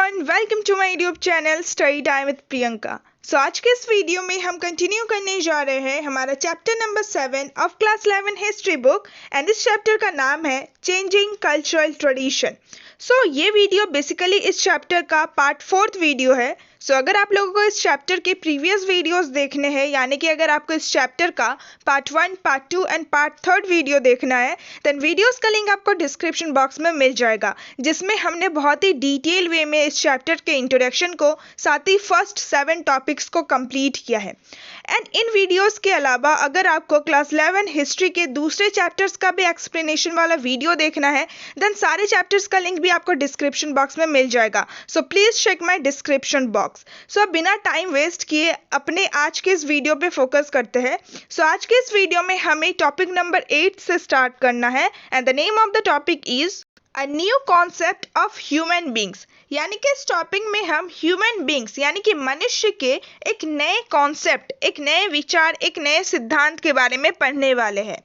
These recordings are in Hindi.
Everyone, welcome to my YouTube channel study time with Priyanka. आज के इस वीडियो में हम कंटिन्यू करने जा रहे हैं हमारा chapter number 7 of class 11 history book and इस चैप्टर का नाम है चेंजिंग कल्चरल ट्रेडिशन। ये वीडियो बेसिकली इस चैप्टर का पार्ट 4 वीडियो है। अगर आप लोगों को इस चैप्टर के प्रीवियस वीडियोस देखने हैं, यानी कि अगर आपको इस चैप्टर का part 1, part 2 and part 3 video देखना है, देन वीडियोस का लिंक आपको डिस्क्रिप्शन बॉक्स में मिल जाएगा, जिसमें हमने बहुत ही डिटेल वे में इस चैप्टर के इंट्रोडक्शन को साथ ही फर्स्ट 7 टॉपिक्स को कंप्लीट किया है। एंड इन वीडियोस के अलावा अगर आपको क्लास 11 हिस्ट्री के दूसरे चैप्टर्स का भी एक्सप्लेनेशन वाला वीडियो देखना है, देन सारे चैप्टर्स का लिंक भी आपको डिस्क्रिप्शन बॉक्स में मिल जाएगा। Please check my description box. अब बिना टाइम वेस्ट किए अपने आज के इस वीडियो पे फोकस करते हैं। आज के इस वीडियो में हमें टॉपिक नंबर 8 से स्टार्ट करना है and the name of the topic is a new concept of human beings. यानी कि इस टॉपिक में हम ह्यूमन बींग्स यानी कि मनुष्य के एक नए कॉन्सेप्ट, एक नए विचार, एक नए सिद्धांत के बारे में पढ़ने वाले हैं।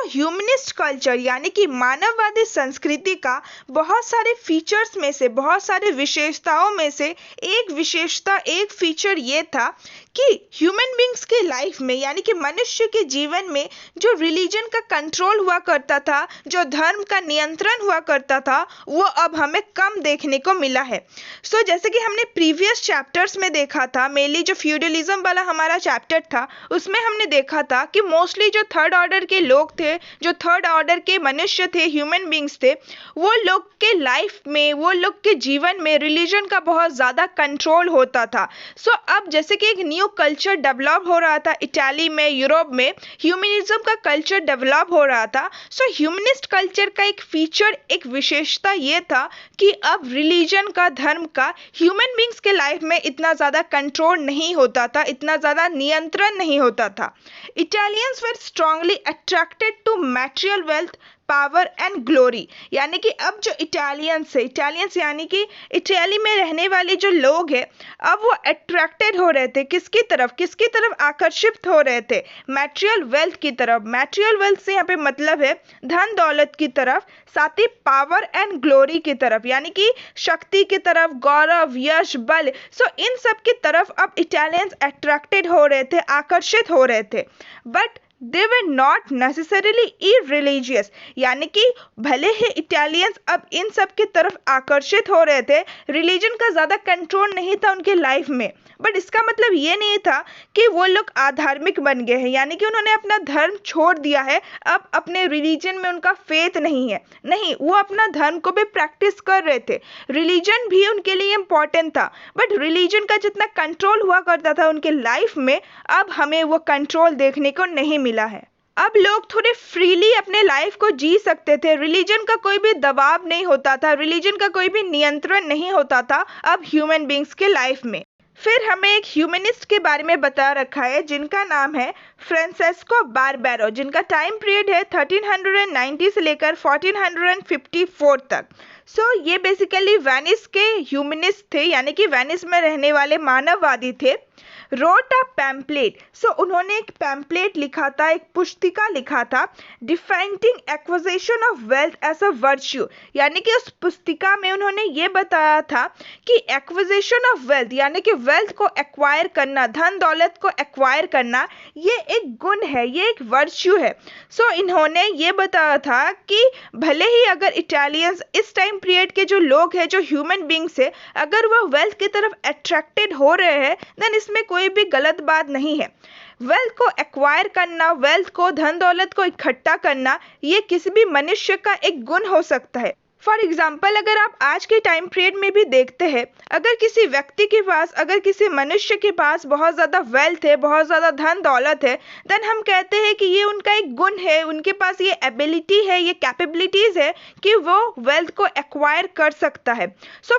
ह्यूमनिस्ट कल्चर यानी कि मानववादी संस्कृति का बहुत सारे फीचर्स में से, बहुत सारे विशेषताओं में से एक विशेषता, एक फीचर ये था कि ह्यूमन बींग्स के लाइफ में यानी कि मनुष्य के जीवन में जो रिलीजन का कंट्रोल हुआ करता था, जो धर्म का नियंत्रण हुआ करता था, वो अब हमें कम देखने को मिला है। जैसे कि हमने प्रीवियस चैप्टर्स में देखा था, मेनली जो फ्यूडलिज्म वाला हमारा चैप्टर था, उसमें हमने देखा था कि मोस्टली जो थर्ड ऑर्डर के लोग थे, जो थर्ड ऑर्डर के मनुष्य थे, ह्यूमन बींग्स थे, वो लोग के लाइफ में, वो लोग के जीवन में रिलीजन का बहुत ज़्यादा कंट्रोल होता था। अब जैसे कि एक न्यू कल्चर डेवलप हो रहा था इटाली में, यूरोप में ह्यूमनिज्म का कल्चर डेवलप हो रहा था। ह्यूमनिस्ट कल्चर का एक फीचर, एक विशेषता ये था कि अब रिलीजन का, धर्म का ह्यूमन बींग्स के लाइफ में इतना ज़्यादा कंट्रोल नहीं होता था, इतना ज़्यादा नियंत्रण नहीं होता था। Italians were strongly attracted to material wealth, power and glory. यानी कि अब जो इटालियंस है, इटालियंस यानी कि इटली में रहने वाले जो लोग हैं, अब वो अट्रैक्टेड हो रहे थे किसकी तरफ आकर्षित हो रहे थे? मैटेरियल वेल्थ की तरफ। मैटेरियल वेल्थ से यहाँ पे मतलब है धन दौलत की तरफ, साथ ही पावर एंड ग्लोरी की तरफ, यानी कि शक्ति की तरफ, गौरव, यश, बल। इन सब की तरफ अब इटालियंस अट्रैक्टेड हो रहे थे, आकर्षित हो रहे थे। But they were not necessarily irreligious, यानी कि भले ही इटालियंस अब इन सब की तरफ आकर्षित हो रहे थे, रिलीजन का ज़्यादा कंट्रोल नहीं था उनके लाइफ में, बट इसका मतलब ये नहीं था कि वो लोग आधार्मिक बन गए हैं, यानी कि उन्होंने अपना धर्म छोड़ दिया है, अब अपने रिलीजन में उनका फेथ नहीं है। नहीं, वो अपना धर्म को भी प्रैक्टिस कर रहे थे, रिलीजन भी उनके लिए इम्पॉर्टेंट था, बट रिलीजन का जितना कंट्रोल हुआ करता था उनके लाइफ में, अब हमें वो कंट्रोल देखने को नहीं मिला है। अब लोग थोड़े फ्रीली अपने लाइफ को जी सकते थे, रिलीजन का कोई भी दबाव नहीं होता था, रिलीजन का कोई भी नियंत्रण नहीं होता था अब ह्यूमन बींग्स के लाइफ में। फिर हमें एक ह्यूमनिस्ट के बारे में बता रखा है जिनका नाम है फ्रांसेस्को बारबेरो, जिनका टाइम पीरियड है 1390 से लेकर 1454 तक। ये बेसिकली वेनिस के ह्यूमनिस्ट थे, यानी कि वेनिस में रहने वाले मानववादी थे। रोट अ पैम्पलेट, उन्होंने एक पैम्पलेट लिखा था, एक पुस्तिका लिखा था, defining acquisition of wealth as a virtue. यानी कि उस पुस्तिका में उन्होंने ये बताया था कि एक्विजिशन ऑफ वेल्थ यानी कि वेल्थ को एक्वायर करना, धन दौलत को एक्वायर करना, ये एक गुण है, ये एक वर्च्यू है। इन्होंने ये बताया था कि भले ही अगर इटालियंस इस टाइम पीरियड के जो लोग हैं, जो ह्यूमन बींग्स है, अगर वो वेल्थ की तरफ अट्रैक्टेड हो रहे हैं, देन इसमें कोई भी गलत बात नहीं है। वेल्थ को एक्वायर करना, वेल्थ को, धन दौलत को इकट्ठा करना, ये किसी भी मनुष्य का एक गुण हो सकता है। फॉर एग्जाम्पल, अगर आप आज के टाइम पीरियड में भी देखते हैं, अगर किसी व्यक्ति के पास, अगर किसी मनुष्य के पास बहुत ज़्यादा वेल्थ है, बहुत ज़्यादा धन दौलत है, देन हम कहते हैं कि ये उनका एक गुण है, उनके पास ये एबिलिटी है, ये कैपेबिलिटीज़ है कि वो वेल्थ को एक्वायर कर सकता है।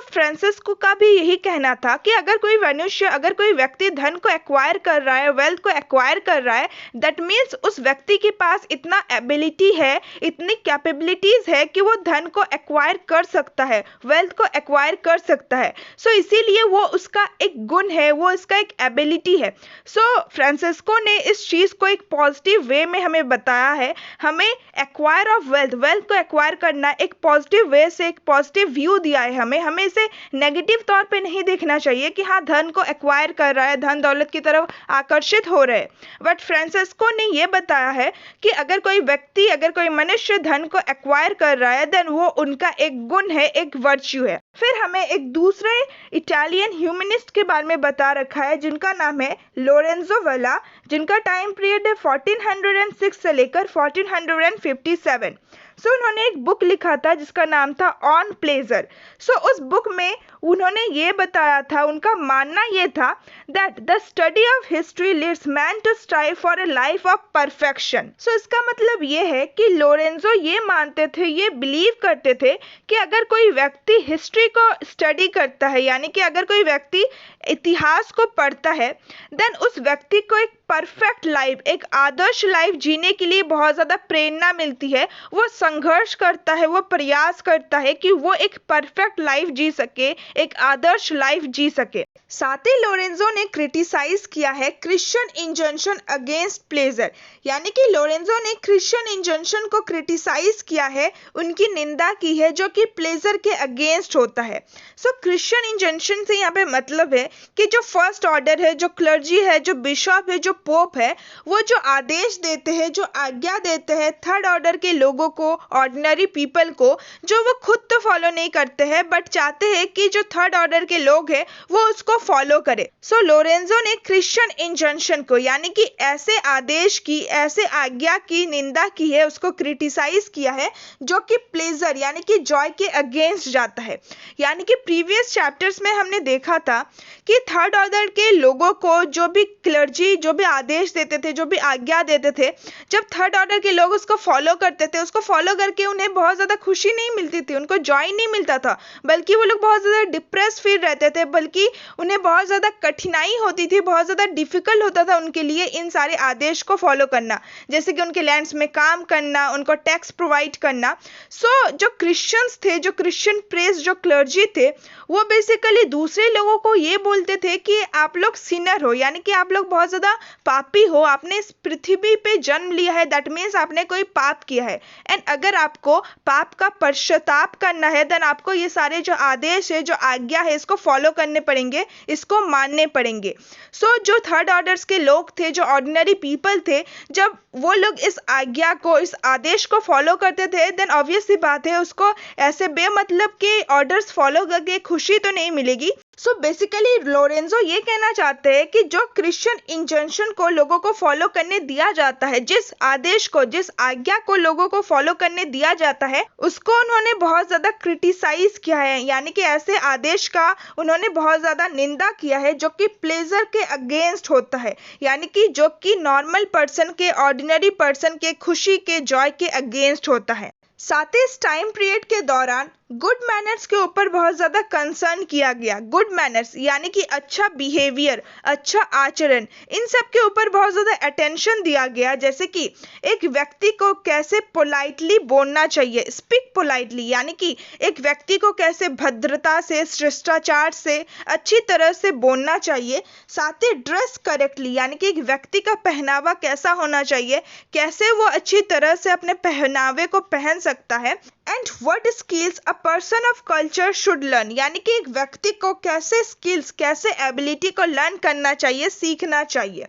फ्रांसिस्को का भी यही कहना था कि अगर कोई मनुष्य, अगर कोई व्यक्ति धन को एक्वायर कर रहा है, वेल्थ को एक्वायर कर रहा है, दैट मीन्स उस व्यक्ति के पास इतना एबिलिटी है, इतनी कैपेबिलिटीज़ है कि वो धन को एक्वायर कर सकता है, वेल्थ को एक्वायर कर सकता है। सो इसीलिए वो उसका एक गुण है, वो इसका एक एबिलिटी है। सो फ्रांसिस्को ने इस चीज़ को एक पॉजिटिव वे में हमें बताया है। हमें एक्वायर ऑफ वेल्थ, वेल्थ को एक्वायर करना एक पॉजिटिव वे से, एक पॉजिटिव व्यू दिया है हमें इसे नेगेटिव तौर पे नहीं देखना चाहिए कि हाँ धन को एक्वायर कर रहा है, धन दौलत की तरफ आकर्षित हो रहे हैं। बट फ्रांसिस्को ने ये बताया है कि अगर कोई व्यक्ति, अगर कोई मनुष्य धन को एक्वायर कर रहा है, देन वो उनका एक गुण है, एक वर्च्यू है। फिर हमें एक दूसरे इटालियन ह्यूमनिस्ट के बारे में बता रखा है जिनका नाम है लोरेंजो वाला, जिनका टाइम पीरियड है 1406 से लेकर 1457। सो उन्होंने एक बुक लिखा था जिसका नाम था ऑन प्लेजर। सो उस बुक में उन्होंने ये बताया था, उनका मानना ये था that the study of history leads man to strive for a life of perfection. So इसका मतलब ये है कि लोरेंजो ये मानते थे, ये बिलीव करते थे कि अगर कोई व्यक्ति हिस्ट्री को स्टडी करता है, यानी कि अगर कोई व्यक्ति इतिहास को पढ़ता है, देन उस व्यक्ति को एक परफेक्ट लाइफ, एक आदर्श लाइफ जीने के लिए बहुत ज़्यादा प्रेरणा मिलती है। वो संघर्ष करता है, वो प्रयास करता है कि वो एक परफेक्ट लाइफ जी सके, एक आदर्श लाइफ जी सके। साथ ही लोरेंजो ने क्रिटिसाइज किया है क्रिश्चियन इंजंक्शन अगेंस्ट प्लेजर, यानी कि लोरेंजो ने क्रिश्चियन इंजंक्शन को क्रिटिसाइज किया है, उनकी निंदा की है, जो कि प्लेजर के अगेंस्ट होता है। सो क्रिश्चियन इंजंक्शन से यहाँ पे मतलब है कि जो फर्स्ट ऑर्डर है, जो क्लर्जी है, जो बिशप है, जो पोप है, वो जो आदेश देते हैं, जो आज्ञा देते हैं थर्ड ऑर्डर के लोगों को, ऑर्डिनरी पीपल को, जो वो खुद तो फॉलो नहीं करते हैं बट चाहते हैं कि जो थर्ड ऑर्डर के लोग हैं वो उसको फॉलो करे। सो लोरेंजो ने क्रिश्चियन इंजंक्शन को, यानी कि ऐसे आदेश की, ऐसे आज्ञा की निंदा की है, उसको क्रिटिसाइज किया है, जो कि प्लेजर यानी कि जॉय के अगेंस्ट जाता है। यानी कि प्रीवियस चैप्टर्स में हमने देखा था कि थर्ड ऑर्डर के लोगों को जो भी क्लर्जी, जो भी आदेश देते थे, जो भी आज्ञा देते थे, जब थर्ड ऑर्डर के लोग उसको फॉलो करते थे, उसको फॉलो करके उन्हें बहुत ज़्यादा खुशी नहीं मिलती थी, उनको जॉय नहीं मिलता था, बल्कि वो लोग बहुत ज़्यादा डिप्रेस फील रहते थे, बल्कि उन्हें बहुत ज़्यादा कठिनाई होती थी, बहुत ज़्यादा डिफिकल्ट होता था उनके लिए इन सारे आदेश को फॉलो करना, जैसे कि उनके लैंड्स में काम करना, उनको टैक्स प्रोवाइड करना। सो जो क्रिश्चियंस थे, जो क्रिश्चियन प्रेस, जो क्लर्जी थे, वो बेसिकली दूसरे लोगों को ये बोलते थे कि आप लोग सिनर हो, यानी कि आप लोग बहुत ज़्यादा पापी हो, आपने इस पृथ्वी पे जन्म लिया है, दैट मीन्स आपने कोई पाप किया है, एंड अगर आपको पाप का पश्चाताप करना है, देन आपको ये सारे जो आदेश है, जो आज्ञा है, इसको फॉलो करने पड़ेंगे, इसको मानने पड़ेंगे। सो जो थर्ड ऑर्डर्स के लोग थे, जो ऑर्डिनरी पीपल थे, जब वो लोग इस आज्ञा को, इस आदेश को फॉलो करते थे, देन ऑब्वियस सी बात है उसको ऐसे बेमतलब के ऑर्डर्स फॉलो करके खुशी तो नहीं मिलेगी। सो बेसिकली लोरेंजो ये कहना चाहते हैं कि जो क्रिश्चियन इंजंक्शन को लोगों को फॉलो करने दिया जाता है, जिस आदेश को, जिस आज्ञा को लोगों को फॉलो करने दिया जाता है, उसको उन्होंने बहुत ज़्यादा क्रिटिसाइज किया है, यानी कि ऐसे आदेश का उन्होंने बहुत ज़्यादा निंदा किया है, जो कि प्लेजर के अगेंस्ट होता है, यानी कि जो कि नॉर्मल पर्सन के, ऑर्डिनरी पर्सन के, खुशी के, जॉय के अगेंस्ट होता है। साथ ही इस टाइम पीरियड के दौरान गुड मैनर्स के ऊपर बहुत ज़्यादा कंसर्न किया गया। गुड मैनर्स यानी कि अच्छा बिहेवियर, अच्छा आचरण, इन सब के ऊपर बहुत ज़्यादा अटेंशन दिया गया, जैसे कि एक व्यक्ति को कैसे पोलाइटली बोलना चाहिए, स्पीक पोलाइटली, यानी कि एक व्यक्ति को कैसे भद्रता से, शिष्टाचार से, अच्छी तरह से बोलना चाहिए। साथ ही ड्रेस करेक्टली, यानी कि एक व्यक्ति का पहनावा कैसा होना चाहिए, कैसे वो अच्छी तरह से अपने पहनावे को पहन सकता है। And what skills a person of culture should learn, यानी कि एक व्यक्ति को कैसे स्किल्स, कैसे एबिलिटी को लर्न करना चाहिए, सीखना चाहिए।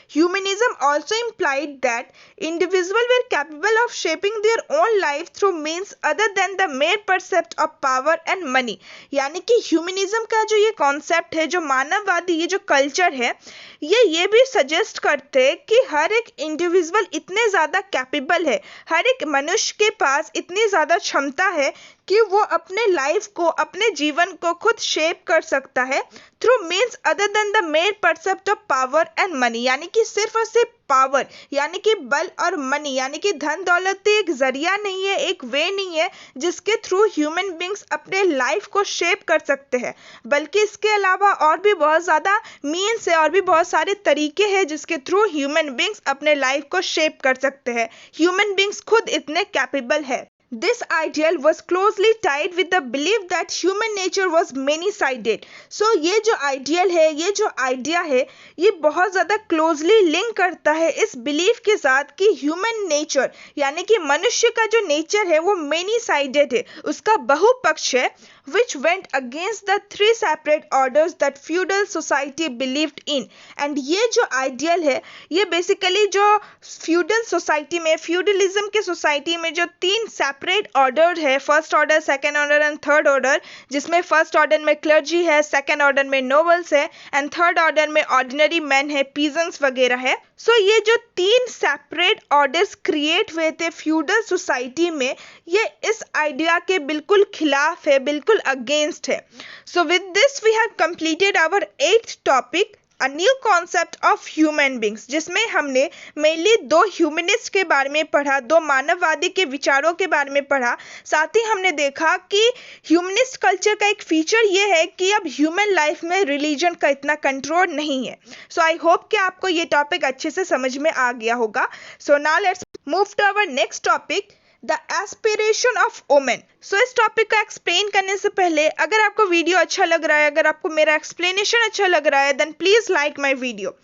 Humanism also implied that individuals were capable of shaping their own life through means other than the mere percept of power and money। यानी कि ह्यूमनिज्म का जो ये कॉन्सेप्ट है, जो मानववादी ये जो कल्चर है, ये भी सजेस्ट करते हैं कि हर एक इंडिविजुअल इतने ज़्यादा कैपेबल है, हर एक मनुष्य के पास इतनी ज़्यादा क्षमता है कि वो अपने लाइफ को, अपने जीवन को खुद शेप कर सकता है through means other than the mere pursuit of power and money, यानी कि सिर्फ और सिर्फ पावर, यानी कि बल और मनी, यानी कि धन दौलत एक जरिया नहीं है, एक वे नहीं है जिसके थ्रू ह्यूमन बींग्स अपने लाइफ को शेप कर सकते हैं, बल्कि इसके अलावा और भी बहुत ज़्यादा मीन्स है, और भी बहुत सारे तरीके हैं जिसके थ्रू ह्यूमन बींग्स अपने लाइफ को शेप कर सकते हैं। ह्यूमन बींग्स खुद इतने कैपेबल है। This ideal was closely tied with the belief that human nature was many-sided. So ये जो ideal है, ये जो idea है, ये बहुत ज़्यादा closely link करता है इस belief के साथ कि human nature यानी कि मनुष्य का जो nature है वो many-sided है, उसका बहुपक्ष है, which went against the three separate orders that feudal society believed in. And ये जो ideal है, ये basically जो feudal society में, feudalism के society में जो तीन सेपरेट ऑर्डर है, first order, second order and third order, जिसमें फर्स्ट ऑर्डर में क्लर्जी है, सेकंड ऑर्डर में नोबल्स है एंड थर्ड ऑर्डर में ऑर्डिनरी मैन है, पीजेंट्स वगैरह है. सो ये जो तीन सेपरेट ऑर्डर्स क्रिएट हुए थे फ्यूडल सोसाइटी में, ये इस आइडिया के बिल्कुल खिलाफ है, बिल्कुल अगेंस्ट है. So with this we have completed our 8th topic, a new concept of human beings, जिसमें हमने मेनली दो ह्यूमनिस्ट के बारे में पढ़ा, दो मानववादी के विचारों के बारे में पढ़ा. साथ ही हमने देखा कि ह्यूमनिस्ट कल्चर का एक फीचर ये है कि अब ह्यूमन लाइफ में रिलीजन का इतना कंट्रोल नहीं है. सो आई होप कि आपको ये टॉपिक अच्छे से समझ में आ गया होगा. So now let's move to our next topic, the aspiration of women. So इस टॉपिक को एक्सप्लेन करने से पहले अगर आपको वीडियो अच्छा लग रहा है, अगर आपको मेरा एक्सप्लेनेशन अच्छा लग रहा है, then please like my video.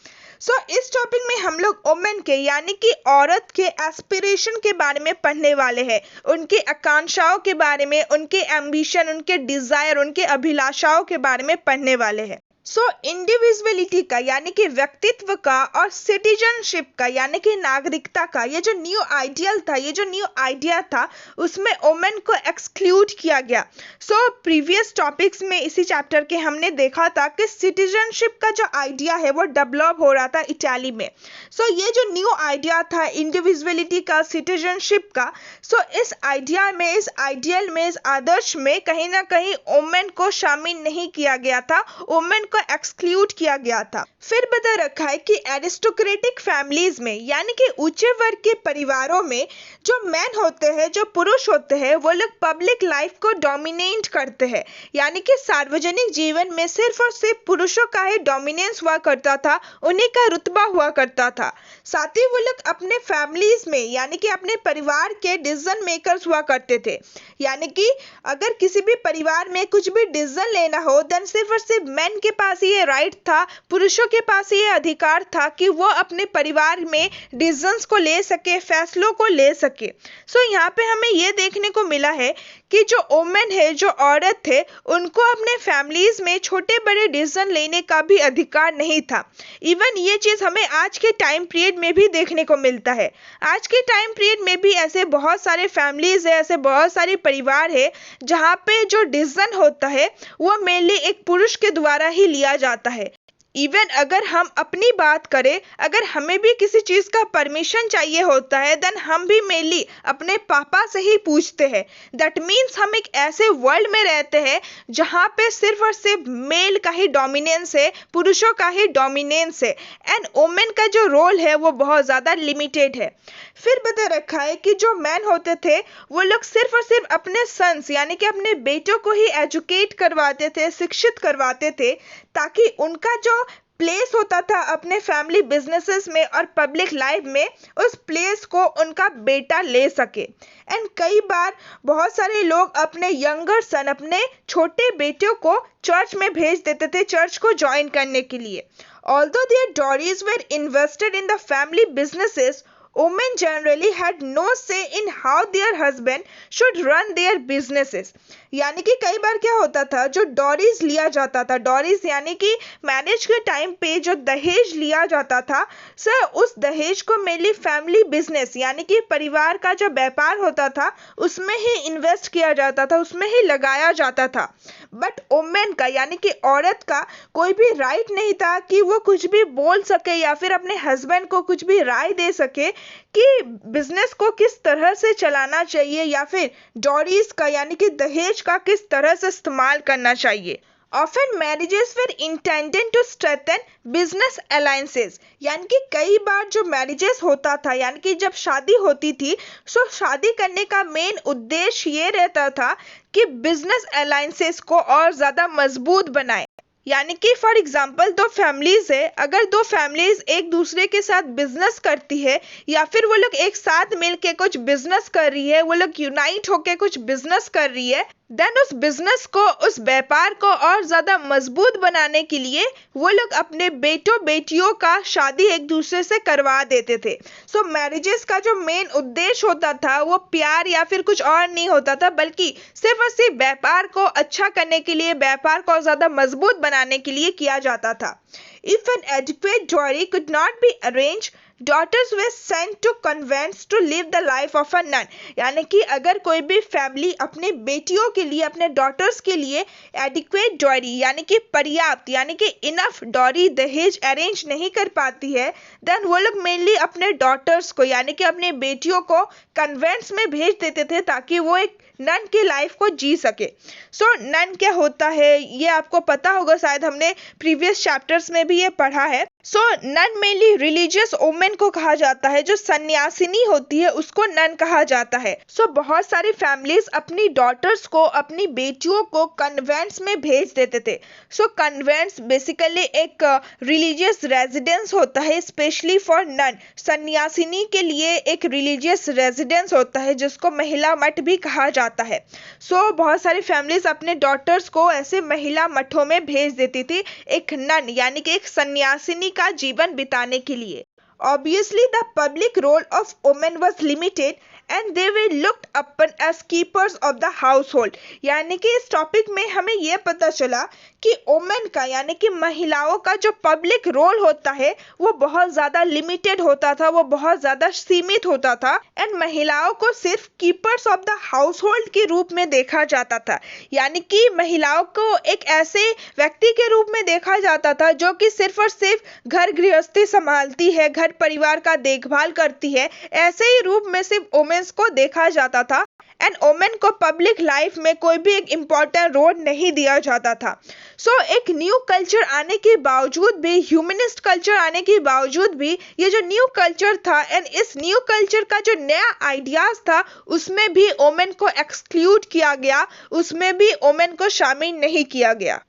So इस टॉपिक में हम लोग वुमेन के यानी कि औरत के एस्पिरेशन के बारे में पढ़ने वाले हैं, उनकी आकांक्षाओं के बारे में, उनके एम्बिशन, उनके डिजायर, उनके अभिलाषाओं के बारे में पढ़ने वाले हैं. सो इंडिविजुअलिटी का यानी कि व्यक्तित्व का और सिटीजनशिप का यानी कि नागरिकता का ये जो न्यू आइडियल था, ये जो न्यू आइडिया था, उसमें वुमेन को एक्सक्लूड किया गया. सो प्रीवियस टॉपिक्स में इसी चैप्टर के हमने देखा था कि सिटीजनशिप का जो आइडिया है वो डेवलप हो रहा था इटाली में. सो ये जो न्यू आइडिया था इंडिविजुअलिटी का, सिटीजनशिप का, सो इस आइडिया में, इस आइडियल में, इस आदर्श में कहीं ना कहीं वुमेन को शामिल नहीं किया गया था, वुमेन को एक्सक्लूड किया गया था. फिर बता रखा है कि एरिस्टोक्रेटिक फैमिलीज में यानी कि ऊंचे वर्ग के परिवारों में जो मैन होते हैं, जो पुरुष होते हैं, वो लोग पब्लिक लाइफ को डोमिनेट करते हैं. यानी कि सार्वजनिक जीवन में सिर्फ और सिर्फ पुरुषों का ही डोमिनेंस हुआ करता था, उन्हीं का रुतबा हुआ करता था. साथ ही वो लोग अपने फैमिलीज में यानी कि अपने परिवार के डिसीजन मेकर्स हुआ करते थे. यानी कि अगर किसी भी परिवार में कुछ भी डिसीजन लेना हो, देन सिर्फ और सिर्फ मैन के पास ये राइट था, पुरुषों के पास ये अधिकार था कि वो अपने परिवार में डिसीजंस को ले सके, फैसलों को ले सके. सो यहाँ पे हमें ये देखने को मिला है कि जो वुमेन है, जो औरत है, उनको अपने फैमिलीज में छोटे बड़े डिसीजन लेने का भी अधिकार नहीं था. इवन ये चीज़ हमें आज के टाइम पीरियड में भी देखने को मिलता है. आज के टाइम पीरियड में भी ऐसे बहुत सारे फैमिलीज है, ऐसे बहुत सारे परिवार है जहाँ पे जो डिसीजन होता है वो मेनली एक पुरुष के द्वारा ही लिया जाता है. इवन अगर हम अपनी बात करें, अगर हमें भी किसी चीज़ का परमिशन चाहिए होता है, देन हम भी मेनली अपने पापा से ही पूछते हैं. दैट मीन्स हम एक ऐसे वर्ल्ड में रहते हैं जहाँ पे सिर्फ और सिर्फ मेल का ही डोमिनेंस है, पुरुषों का ही डोमिनेंस है, एंड वुमेन का जो रोल है वो बहुत ज़्यादा लिमिटेड है. फिर बता रखा है कि जो मैन होते थे वो लोग सिर्फ और सिर्फ अपने सन्स यानी कि अपने बेटों को ही एजुकेट करवाते थे, शिक्षित करवाते थे, ताकि उनका जो प्लेस होता था अपने फैमिली बिजनेसेस में और पब्लिक लाइफ में, उस प्लेस को उनका बेटा ले सके. एंड कई बार बहुत सारे लोग अपने यंगर सन, अपने छोटे बेटों को चर्च में भेज देते थे, चर्च को ज्वाइन करने के लिए. Although their dowries were invested in the family businesses, women generally had no say in how their husband should run their businesses. यानी कि कई बार क्या होता था, जो डॉरीज लिया जाता था, डॉरीज यानी कि मैरिज के टाइम पे जो दहेज लिया जाता था, सर उस दहेज को मेनली फैमिली बिजनेस यानी कि परिवार का जो व्यापार होता था उसमें ही इन्वेस्ट किया जाता था, उसमें ही लगाया जाता था. बट वुमेन का यानी कि औरत का कोई भी राइट नहीं था कि वो कुछ भी बोल सके या फिर अपने हस्बैंड को कुछ भी राय दे सके कि बिजनेस को किस तरह से चलाना चाहिए या फिर डॉरीज का यानी कि दहेज का किस तरह से इस्तेमाल करना चाहिए. Often marriages were intended to strengthen business alliances. यानी कि कई बार जो मैरिजेस होता था यानी कि जब शादी होती थी, सो शादी करने का मेन उद्देश्य ये रहता था कि बिजनेस अलायंसेस को और ज़्यादा मजबूत बनाए. यानी कि फॉर एग्जाम्पल दो फैमिलीज है, अगर दो फैमिलीज एक दूसरे के साथ बिजनेस करती है या फिर वो लोग एक साथ मिलके कुछ बिजनेस कर रही है, वो लोग यूनाइट होके कुछ बिजनेस कर रही है, देन उस बिजनेस को, उस व्यापार को और ज्यादा मजबूत बनाने के लिए वो लोग अपने बेटों बेटियों का शादी एक दूसरे से करवा देते थे। सो मैरिजेस का जो मेन उद्देश्य होता था वो प्यार या फिर कुछ और नहीं होता था, बल्कि सिर्फ और सिर्फ व्यापार को अच्छा करने के लिए, व्यापार को ज्यादा मजबूत बनाने के लिए किया जाता था। If an adequate dowry could not be arranged, daughters were sent to convents to live the life of a nun। यानी कि अगर कोई भी फैमिली अपने बेटियों के लिए, अपने डॉटर्स के लिए एडिक्वेट डॉरी यानी कि पर्याप्त यानी कि इनफ डॉरी दहेज अरेंज नहीं कर पाती है, देन वो लोग मेनली अपने डॉटर्स को यानी कि अपने बेटियों को कन्वेंट्स में भेज देते थे ताकि वो एक नन की लाइफ को जी सके। सो नन क्या होता है ये आपको पता होगा, शायद हमने प्रीवियस चैप्टर्स में भी ये पढ़ा है। सो नन मेनली रिलीजियस वुमेन को कहा जाता है, जो सन्यासिनी होती है उसको नन कहा जाता है। सो बहुत सारी फैमिलीज अपनी डॉटर्स को, अपनी बेटियों को कन्वेंट्स में भेज देते थे। सो कन्वेंट्स बेसिकली एक रिलीजियस रेजिडेंस होता है, स्पेशली फॉर नन। सन्यासिनी के लिए एक रिलीजियस रेजिडेंस होता है जिसको महिला मठ भी कहा जाता है। सो बहुत सारी फैमिलीज अपने डॉटर्स को ऐसे महिला मठों में भेज देती थी, एक नन यानी कि एक सन्यासिनी का जीवन बिताने के लिए। Obviously, the public role of women was limited and they were looked upon as keepers of the household। यानी कि इस टॉपिक में हमें यह पता चला कि वुमेन का यानी कि महिलाओं का जो पब्लिक रोल होता है वो बहुत ज्यादा लिमिटेड होता था, वो बहुत ज्यादा सीमित होता था, एंड महिलाओं को सिर्फ keepers of the house hold के रूप में देखा जाता था। यानी कि महिलाओं को एक ऐसे व्यक्ति के रूप में देखा जाता था जो कि सिर्फ और सिर्फ घर गृहस्थी संभालती है, घर परिवार का देखभाल करती है, ऐसे ही रूप में सिर्फ वुमेन्स को देखा जाता था, एंड वुमेन को पब्लिक लाइफ में कोई भी एक इम्पोर्टेंट रोल नहीं दिया जाता था। सो एक न्यू कल्चर आने के बावजूद भी, ह्यूमनिस्ट कल्चर आने के बावजूद भी, ये जो न्यू कल्चर था एंड इस न्यू कल्चर का जो नया आइडियाज था उसमें भी वुमेन को एक्सक्लूड किया गया, उसमें भी वुमेन को शामिल नहीं किया गया।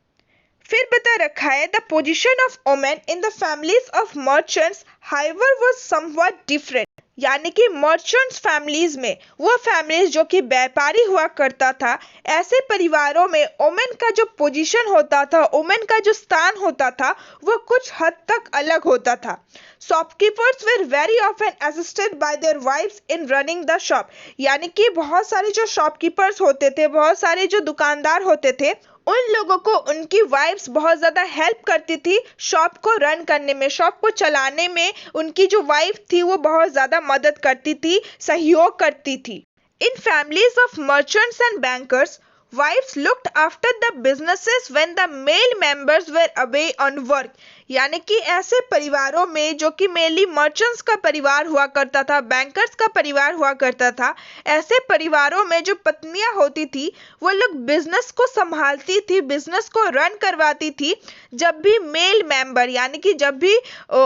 फिर बता रखा है the position of women in the families of merchants however was somewhat different. यानी कि मर्चेंट्स फैमिलीज में, वो फैमिलीज जो कि व्यापारी हुआ करता था, ऐसे परिवारों में वुमेन का जो पोजीशन होता था, वुमेन का जो स्थान होता था वो कुछ हद तक अलग होता था। Shopkeepers were very often assisted by their wifes in running the shop. यानी कि बहुत सारे जो शॉपकीपर्स होते थे, बहुत सारे जो दुकानदार होते थे, उन लोगों को उनकी वाइफ्स बहुत ज़्यादा हेल्प करती थी शॉप को रन करने में, शॉप को चलाने में। उनकी जो वाइफ थी वो बहुत ज़्यादा मदद करती थी, सहयोग करती थी। In families of merchants and bankers, wives looked after the businesses when the male members were away on work। यानी कि ऐसे परिवारों में जो कि मेनली मर्चेंट्स का परिवार हुआ करता था, बैंकर्स का परिवार हुआ करता था, ऐसे परिवारों में जो पत्नियां होती थी वो लोग बिजनेस को संभालती थी, बिजनेस को रन करवाती थी। जब भी मेल मेंबर यानी कि जब भी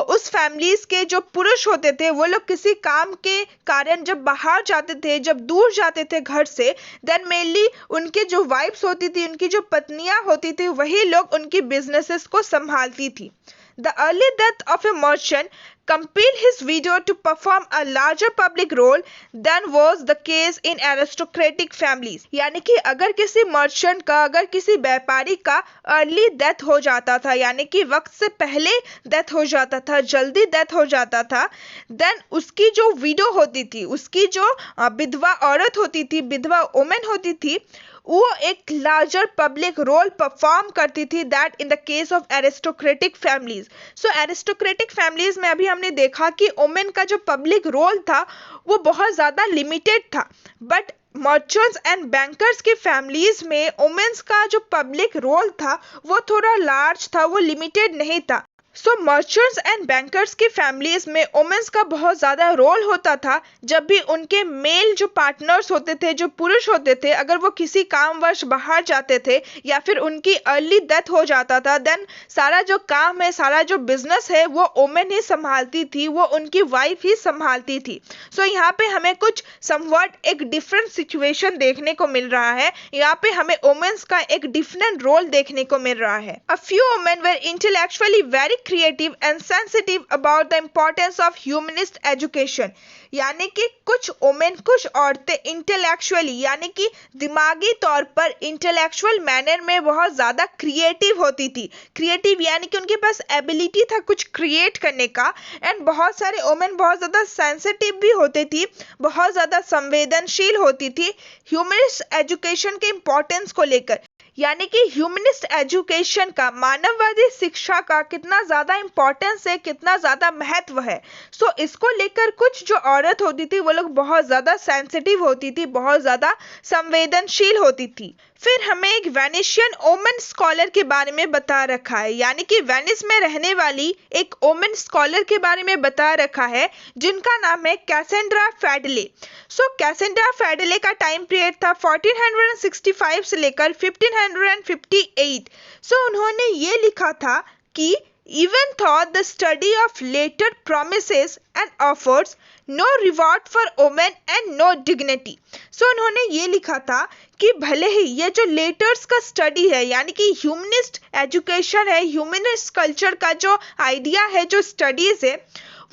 उस फैमिलीज के जो पुरुष होते थे वो लोग किसी काम के कारण जब बाहर जाते थे, जब दूर जाते थे घर से, देन मेनली उनके जो वाइफ्स होती थी, उनकी जो पत्नियां होती थी, वही लोग उनकी बिजनेसेस को संभालती थी। The early death of a merchant compelled his widow to perform a larger public role than was the case in aristocratic families। यानी कि अगर किसी मर्चेंट का, अगर किसी व्यापारी का अर्ली डेथ हो जाता था, यानी कि वक्त से पहले डेथ हो जाता था, जल्दी डेथ हो जाता था, देन उसकी जो विडो होती थी, उसकी जो विधवा औरत होती थी, विधवा वुमेन होती थी, वो एक लार्जर पब्लिक रोल परफॉर्म करती थी, that in the case of aristocratic families. So aristocratic families में अभी हमने देखा कि वुमेन का जो पब्लिक रोल था वो बहुत ज़्यादा लिमिटेड था, बट मर्चेंट्स एंड बैंकर्स की फैमिलीज में वुमेन्स का जो पब्लिक रोल था वो थोड़ा लार्ज था, वो लिमिटेड नहीं था। सो मर्चेंट्स एंड बैंकर्स की फैमिलीज में वुमेन्स का बहुत ज़्यादा रोल होता था। जब भी उनके मेल जो पार्टनर्स होते थे, जो पुरुष होते थे, अगर वो किसी कामवश बाहर जाते थे या फिर उनकी अर्ली डेथ हो जाता था, देन सारा जो काम है, सारा जो बिजनेस है, वो वुमेन ही संभालती थी, वो उनकी वाइफ ही संभालती थी। सो यहाँ पे हमें कुछ समवट एक डिफरेंट सिचुएशन देखने को मिल रहा है। यहाँ पे हमें वुमेन्स का एक डिफरेंट रोल देखने को मिल रहा है। A few women were intellectually very creative and sensitive about the importance of humanist education। यानी कि कुछ वुमेन, कुछ औरतें इंटेलेक्चुअली यानी कि दिमागी तौर पर इंटेलेक्चुअल मैनर में बहुत ज़्यादा क्रिएटिव होती थी। क्रिएटिव यानी कि उनके पास एबिलिटी था कुछ क्रिएट करने का। एंड बहुत सारे वुमेन बहुत ज़्यादा सेंसिटिव भी होती थी, बहुत ज़्यादा संवेदनशील होती थी ह्यूमनिस्ट एजुकेशन के इम्पोर्टेंस को लेकर। यानी कि ह्यूमनिस्ट एजुकेशन का, मानववादी शिक्षा का कितना ज़्यादा इम्पोर्टेंस है, कितना ज़्यादा महत्व है। सो इसको लेकर कुछ जो औरत होती थी वो लोग बहुत ज़्यादा सेंसिटिव होती थी, बहुत ज़्यादा संवेदनशील होती थी। फिर हमें एक वेनिशियन वुमेन स्कॉलर के बारे में बता रखा है, यानी कि वेनिस में रहने वाली एक वुमेन स्कॉलर के बारे में बता रखा है जिनका नाम है कैसेंड्रा फैडले। सो कैसेंड्रा फैडले का टाइम पीरियड था 1465 से लेकर 1558। सो उन्होंने ये लिखा था कि even thought the study of later promises and offers no reward for women and no dignity। सो उन्होंने ये लिखा था कि भले ही ये जो लेटर्स का स्टडी है, यानी कि ह्यूमनिस्ट एजुकेशन है, ह्यूमनिस्ट कल्चर का जो आइडिया है, जो स्टडीज है,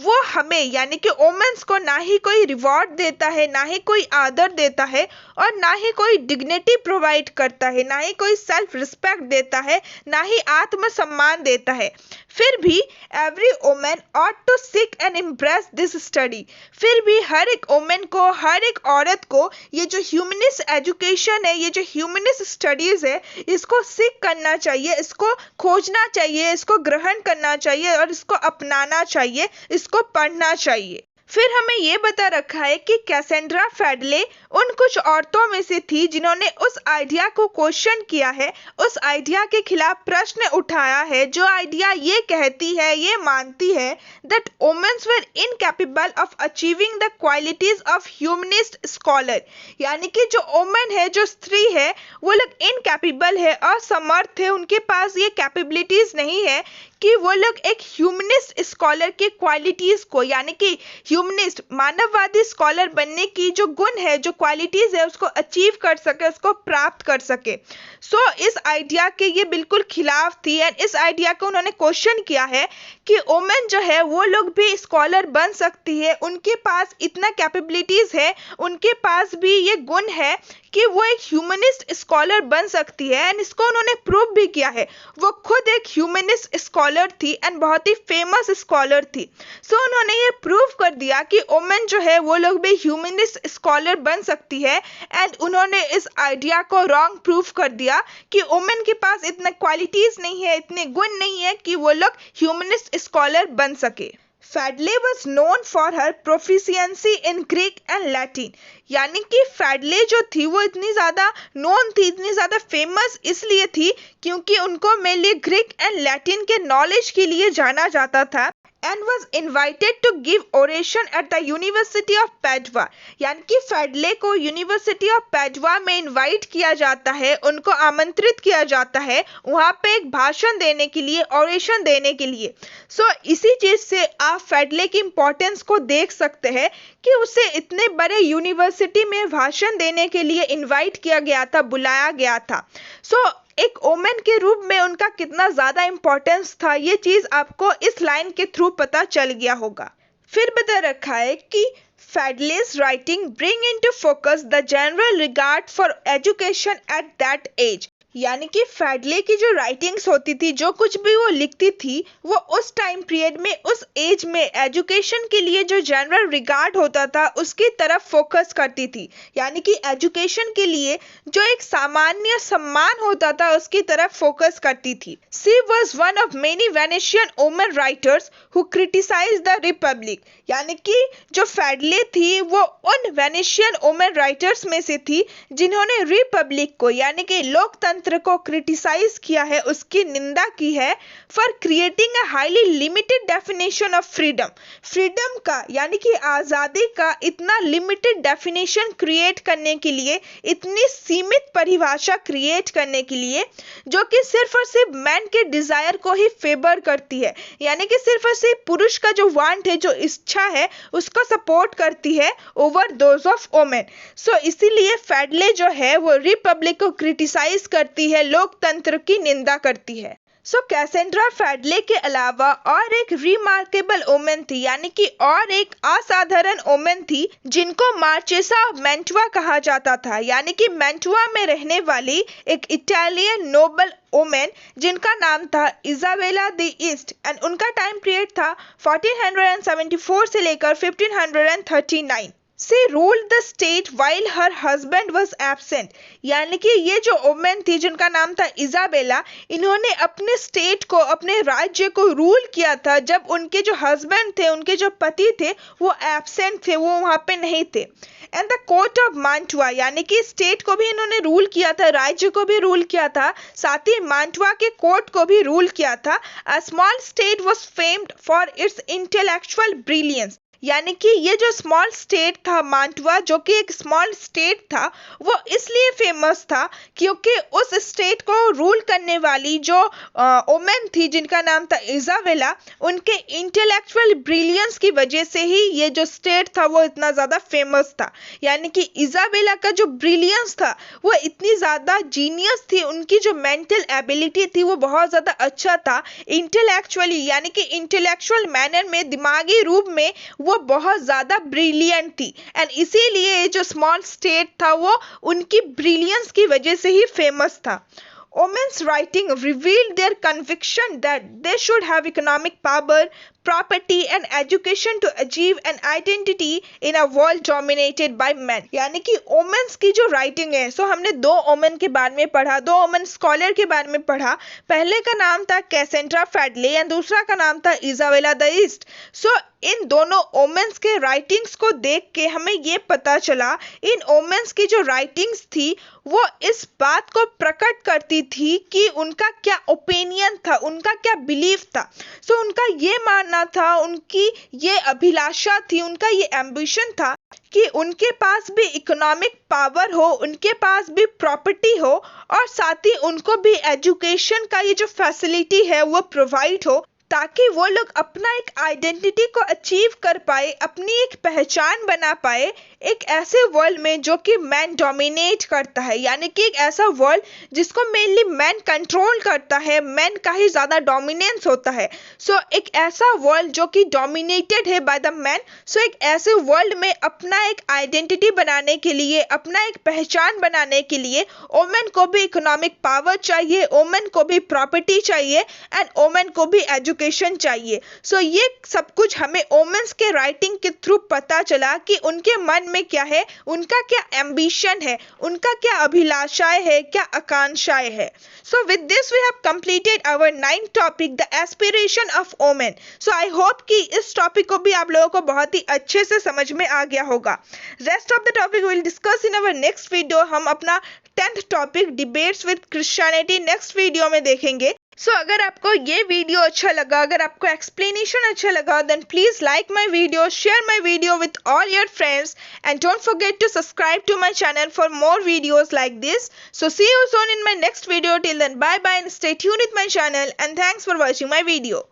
वो हमें यानी कि वुमेन्स को ना ही कोई रिवॉर्ड देता है, ना ही कोई आदर देता है, और ना ही कोई डिग्निटी प्रोवाइड करता है, ना ही कोई सेल्फ रिस्पेक्ट देता है, ना ही आत्मसम्मान देता है। फिर भी every women ought to seek and impress this study. फिर भी हर एक वुमेन को, हर एक औरत को ये जो ह्यूमनिस्ट एजुकेशन है, ये जो ह्यूमनिस्ट स्टडीज है, इसको सीख करना चाहिए, इसको खोजना चाहिए, इसको ग्रहण करना चाहिए और इसको अपनाना चाहिए, इसको पढ़ना चाहिए। फिर हमें ये बता रखा है कि कैसेंड्रा फैडले उन कुछ औरतों में से थी जिन्होंने उस आइडिया को क्वेश्चन किया है, उस आइडिया के खिलाफ प्रश्न उठाया है, जो आइडिया ये कहती है, ये मानती है that womens were incapable of achieving the qualities of humanist scholar. यानी कि जो वुमेन है, जो स्त्री है, वो लोग इनकैपेबल है, असमर्थ है, उनके पास ये कैपेबिलिटीज नहीं है कि वो लोग एक ह्यूमनिस्ट स्कॉलर के क्वालिटीज को, यानी कि ह्यूमनिस्ट मानववादी स्कॉलर बनने की जो गुण है, जो क्वालिटीज है, उसको अचीव कर सके, उसको प्राप्त कर सके। सो इस आइडिया के ये बिल्कुल खिलाफ थी एंड इस आइडिया को उन्होंने क्वेश्चन किया है कि वुमेन जो है वो लोग भी स्कॉलर बन सकती है, उनके पास इतना कैपेबिलिटीज है, उनके पास भी ये गुण है कि वो एक ह्यूमनिस्ट स्कॉलर बन सकती है। एंड इसको उन्होंने प्रूव भी किया है। वो खुद एक ह्यूमनिस्ट स्कॉलर थी एंड बहुत ही फेमस स्कॉलर थी। सो उन्होंने ये प्रूव कर दिया कि वुमेन जो है वो लोग भी ह्यूमनिस्ट स्कॉलर बन सकती है। एंड उन्होंने इस आइडिया को रॉन्ग प्रूव कर दिया कि वुमेन के पास इतने क्वालिटीज नहीं है, इतने गुण नहीं है कि वो लोग ह्यूमनिस्ट स्कॉलर बन सके। फैडले was known for her proficiency in Greek and Latin। यानी कि फैडले जो थी वो इतनी ज़्यादा नोन थी, इतनी ज़्यादा फेमस इसलिए थी क्योंकि उनको मेनली ग्रीक एंड लैटिन के नॉलेज के लिए जाना जाता था। and was invited to give oration at the University of Padua। यानी कि फैडले को यूनिवर्सिटी ऑफ पैडवा में इनवाइट किया जाता है, उनको आमंत्रित किया जाता है वहाँ पे एक भाषण देने के लिए, ओरेशन देने के लिए। सो इसी चीज़ से आप फैडले की इम्पोर्टेंस को देख सकते हैं कि उसे इतने बड़े यूनिवर्सिटी में भाषण देने के लिए इनवाइट किया गया था, बुलाया गया था। सो एक वुमेन के रूप में उनका कितना ज़्यादा इम्पोर्टेंस था, ये चीज़ आपको इस लाइन के थ्रू पता चल गया होगा। फिर बता रखा है कि फैडले's writing bring into focus the general regard for education at that age. यानी कि फैडले की जो राइटिंग्स होती थी, जो कुछ भी वो लिखती थी, वो उस टाइम पीरियड में, उस एज में एजुकेशन के लिए जो जनरल रिगार्ड होता था उसकी तरफ फोकस करती थी। यानी कि एजुकेशन के लिए जो एक सामान्य सम्मान होता था उसकी तरफ फोकस करती थी। She was one of many Venetian women writers who criticize the republic. यानी कि जो फैडले थी वो उन वेनेशियन वुमेन राइटर्स में से थी जिन्होंने रिपब्लिक को, यानी कि लोकतंत्र तंत्र को क्रिटिसाइज किया है, उसकी निंदा की है for creating a highly limited definition of freedom. Freedom का यानी कि आज़ादी का इतना लिमिटेड डेफिनेशन क्रिएट करने के लिए, इतनी सीमित परिभाषा क्रिएट करने के लिए, जो कि सिर्फ और सिर्फ मैन के डिजायर को ही फेवर करती है, यानी कि सिर्फ और सिर्फ पुरुष का जो वांट है, जो इच्छा है, उसको सपोर्ट करती है ओवर दोज ऑफ वोमेन। सो इसीलिए फैडले जो है वो रिपब्लिक को क्रिटिसाइज करती है, लोकतंत्र की निंदा करती है। सो कैसेंड्रा फैडले के अलावा और एक रिमार्केबल वोमेन थी, यानी कि और एक असाधारण वोमेन थी, जिनको मार्चेसा ऑफ मैंटुआ कहा जाता था, यानी कि मैंटुआ में रहने वाली एक इटालियन नोबल वोमेन जिनका नाम था इजाबेला द ईस्ट, एंड उनका टाइम पीरियड था 1474 से लेकर 1539। She ruled the state while her husband was absent, यानी कि ये जो वोमेन थी जिनका नाम था इजाबेला, इन्होंने अपने स्टेट को, अपने राज्य को रूल किया था जब उनके जो हस्बैंड थे, उनके जो पति थे, वो एब्सेंट थे, वो वहाँ पे नहीं थे। एंड द कोर्ट ऑफ मांटुआ, यानी कि स्टेट को भी इन्होंने रूल किया था, राज्य को भी रूल किया था, साथ ही मांटुआ के कोर्ट को भी रूल किया था। A small state was famed for its intellectual brilliance, यानी कि ये जो स्मॉल स्टेट था मांटुआ, जो कि एक स्मॉल स्टेट था, वो इसलिए फेमस था क्योंकि उस स्टेट को रूल करने वाली जो वोमेन थी जिनका नाम था इजाबेला, उनके इंटेलेक्चुअल ब्रिलियंस की वजह से ही ये जो स्टेट था वो इतना ज़्यादा फेमस था। यानी कि इजाबेला का जो ब्रिलियंस था वो इतनी ज़्यादा जीनियस थी, उनकी जो मेंटल एबिलिटी थी वो बहुत ज़्यादा अच्छा था, इंटेलेक्चुअली यानी कि इंटेलेक्चुअल मैनर में, दिमागी रूप में वो बहुत ज़्यादा ब्रिलियंट थी। एंड इसीलिए ये जो स्मॉल स्टेट था वो उनकी ब्रिलियंस की वजह से ही फेमस था। Women's writing revealed their conviction that they should have economic power, property and education to achieve an identity in a world dominated by men। यानी कि वोमेन्स की जो राइटिंग है, सो हमने दो वोमेन के बारे में पढ़ा, दो वोमेन स्कॉलर के बारे में पढ़ा। पहले का नाम था कैसेंड्रा फैडले एंड दूसरा का नाम था इजाबेला द ईस्ट। सो इन दोनों वोमेन्स के राइटिंग्स को देख के हमें ये पता चला, इन वोमेन्स की जो राइटिंग्स थी वो इस बात को प्रकट करती थी कि उनका क्या ओपिनियन था, उनका क्या बिलीफ था। सो उनका ये मानना था, उनकी ये अभिलाषा थी, उनका ये एम्बिशन था कि उनके पास भी इकोनॉमिक पावर हो, उनके पास भी प्रॉपर्टी हो, और साथ ही उनको भी एजुकेशन का ये जो फैसिलिटी है वो प्रोवाइड हो, ताकि वो लोग अपना एक आइडेंटिटी को अचीव कर पाए, अपनी एक पहचान बना पाए एक ऐसे वर्ल्ड में जो कि मैन डोमिनेट करता है, यानी कि एक ऐसा वर्ल्ड जिसको मेनली मैन कंट्रोल करता है, मैन का ही ज़्यादा डोमिनेंस होता है। सो एक ऐसा वर्ल्ड जो कि डोमिनेटेड है बाय द मैन, सो एक ऐसे वर्ल्ड में अपना एक आइडेंटिटी बनाने के लिए, अपना एक पहचान बनाने के लिए वोमेन को भी इकोनॉमिक पावर चाहिए, वोमेन को भी प्रॉपर्टी चाहिए एंड वोमेन को भी एजुकेशन चाहिए। सो ये सब कुछ हमें वोमेन्स के राइटिंग के थ्रू पता चला कि उनके मन में क्या है, उनका क्या एम्बिशन है, उनका क्या अभिलाषाएं है, क्या आकांक्षाएं है। So with this we have completed our 9th topic, the aspiration of women. So I hope कि इस टॉपिक को भी आप लोगों को बहुत ही अच्छे से समझ में आ गया होगा। Rest of the topic will discuss in our next video. हम अपना 10th topic debates with Christianity next video में देखेंगे। सो अगर आपको ये वीडियो अच्छा लगा, अगर आपको एक्सप्लेनेशन अच्छा लगा, then please like my video, share my video with all your friends and don't forget to subscribe to my channel for more videos like this. So see you soon in my next video. Till then, bye bye and stay tuned with my channel, and thanks for watching my video.